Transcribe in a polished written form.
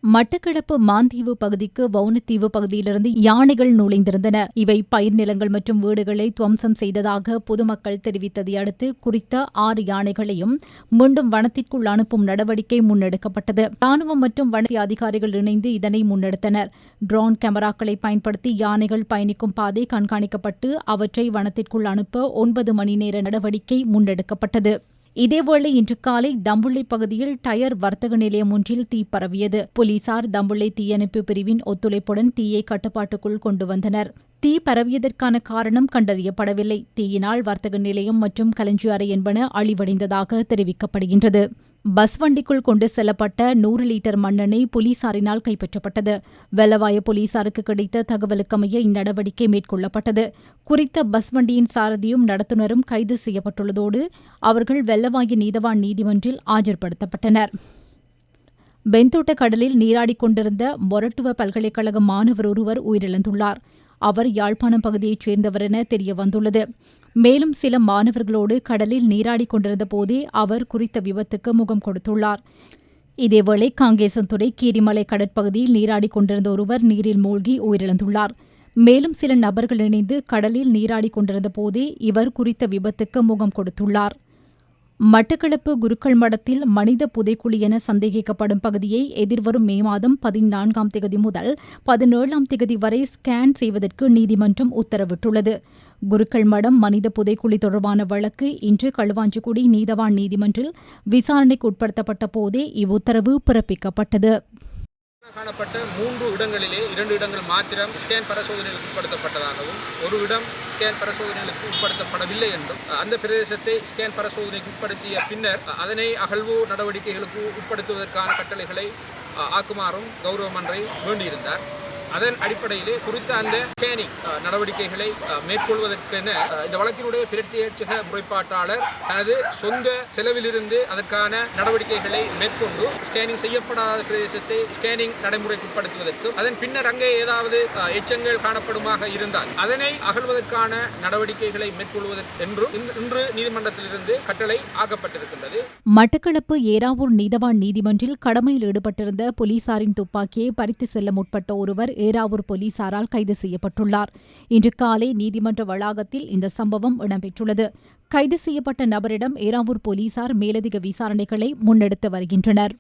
மட்டக்களப்பு மாந்தீவு பகுதிக்கு வவுனத்தீவு பகுதியிலிருந்து யானைகள் நுழைந்திருந்தன. இவை பயிர் நிலங்கள் மற்றும் வீடுகளை துவம்சம் செய்ததாக பொதுமக்கள் தெரிவித்ததை அடுத்து குறித்த 6 யானைகளையும் மீண்டும் வனத்திற்குள் அனுப்பும் நடவடிக்கை முன்னெடுக்கப்பட்டது. ராணுவம் மற்றும் வன அதிகாரிகள் இணைந்து இதனை முன்னெடுத்தனர். ட்ரோன் கேமராக்களை பயன்படுத்தி யானைகள் பயணிக்கும் பாதை கண்காணிக்கப்பட்டு அவற்றை வனத்திற்குள் அனுப்ப 9 மணி நேர நடவடிக்கை முன்னெடுக்கப்பட்டது. இதேவேளை இன்று காலை தம்புள்ளை பகுதியில் டயர் வர்த்தக நிலையம் ஒன்றில் தீ பரவியது. போலீசார் தம்புள்ளை தீயணைப்பு பிரிவின் ஒத்துழைப்புடன் தீயை கட்டுப்பாட்டுக்குள் கொண்டு வந்தனர். தீ பரவியதற்கான காரணம் கண்டறியப்படவில்லை. தீயினால் வர்த்தக நிலையம் மற்றும் களஞ்சிய அறை என்பன அழிவடைந்ததாக தெரிவிக்கப்படுகின்றது. பஸ் வண்டிக்குள் கொண்டு செல்லப்பட்ட 100 லிட்டர் மண்ணெண்ணெய் போலீசாரினால் கைப்பற்றப்பட்டது. வெள்ளவாய போலீசாருக்கு கிடைத்த தகவலுக்கமைய இந்நடவடிக்கை மேற்கொள்ளப்பட்டது. குறித்த பஸ் வண்டியின் சாரதியும் நடத்துனரும் கைது செய்யப்பட்டுள்ளதோடு அவர்கள் வெள்ளவாய நீதவான் நீதிமன்றில் ஆஜர்படுத்தப்பட்டனர். பெந்தோட்ட கடலில் நீராடிக் கொண்டிருந்த மொரட்டுவ பல்கலைக்கழக மாணவர் ஒருவர் உயிரிழந்துள்ளார். அவர் யாழ்ப்பாணம் பகுதியைச் சேர்ந்தவர் என தெரியவந்துள்ளது. மேலும் சில மாணவர்களோடு கடலில் நீராடிக் கொண்டிருந்த போதே அவர் குறித்த விபத்துக்கு முகம் கொடுத்துள்ளார். இதேவேளை காங்கேசன்துறை கீரிமலை கடற்பகுதியில் நீராடிக் கொண்டிருந்த ஒருவர் நீரில் மூழ்கி உயிரிழந்துள்ளார். மேலும் சில நபர்கள் இணைந்து கடலில் நீராடிக் கொண்டிருந்த போதே இவர் குறித்த விபத்துக்கு முகம் கொடுத்துள்ளார். மட்டக்களப்பு குருக்கள் மடத்தில் மனித புதைக்குழி என சந்தேகிக்கப்படும் பகுதியை எதிர்வரும் மே மாதம் 14ஆம் தேதி முதல் 17ஆம் தேதி வரை ஸ்கேன் செய்வதற்கு நீதிமன்றம் உத்தரவிட்டுள்ளது. குருக்கள் மடம் மனித புதைக்குழி தொடர்பான வழக்கு இன்று களுவாஞ்சிக்குடி நீதவான் நீதிமன்றில் விசாரணைக்கு உட்படுத்தப்பட்ட போதே இவ்வுத்தரவு பிறப்பிக்கப்பட்டது. காணப்பட்ட 3 இடங்களிலே 2 இடங்கள் மாத்திரம் ஸ்கேன் பரிசோதனைகளுக்கு உட்படுத்தப்பட்டதாகவும், ஒரு இடம் ஸ்கேன் பரிசோதனைகளுக்கு உட்படுத்தப்படவில்லை என்றும், அந்த பிரதேசத்தை ஸ்கேன் பரிசோதனைக்கு உட்படுத்திய பின்னர் அதனை அகழ்வு நடவடிக்கைகளுக்கு உட்படுத்துவதற்கான கட்டளைகளை ஆக்குமாறும் கௌரவ மன்றை வேண்டியிருந்தார். அதன் அடிப்படையிலே குறித்த அந்த ஸ்கேனிங் நடவடிக்கைகளை மேற்கொள்வதற்கென இந்த வழக்கினுடைய பிரத்யேக முறைப்பாட்டாளர் தனது சொந்த செலவிலிருந்து அதற்கான நடவடிக்கைகளை மேற்கொண்டு ஸ்கேனிங் செய்யப்படாத பிரதேசத்தை ஸ்கேனிங் நடைமுறைக்கு உட்படுத்துவதற்கும், அதன் பின்னர் அங்கே ஏதாவது எச்சங்கள் காணப்படுமாக இருந்தால் அதனை அகழ்வதற்கான நடவடிக்கைகளை மேற்கொள்வதற்கு என்றும் இன்று நீதிமன்றத்திலிருந்து கட்டளை ஆக்கப்பட்டிருக்கின்றது. மட்டக்களப்பு ஏறாவூர் நீதவான் நீதிமன்றில் கடமையில் ஈடுபட்டிருந்த போலீசாரின் துப்பாக்கியை பறித்து செல்ல முற்பட்ட ஒருவர் ஏறாவூர் போலீசாரால் கைது செய்யப்பட்டுள்ளார். இன்று காலை நீதிமன்ற வளாகத்தில் இந்த சம்பவம் இடம்பெற்றுள்ளது. கைது செய்யப்பட்ட நபரிடம் ஏறாவூர் போலீசார் மேலதிக விசாரணைகளை முன்னெடுத்து வருகின்றனர்.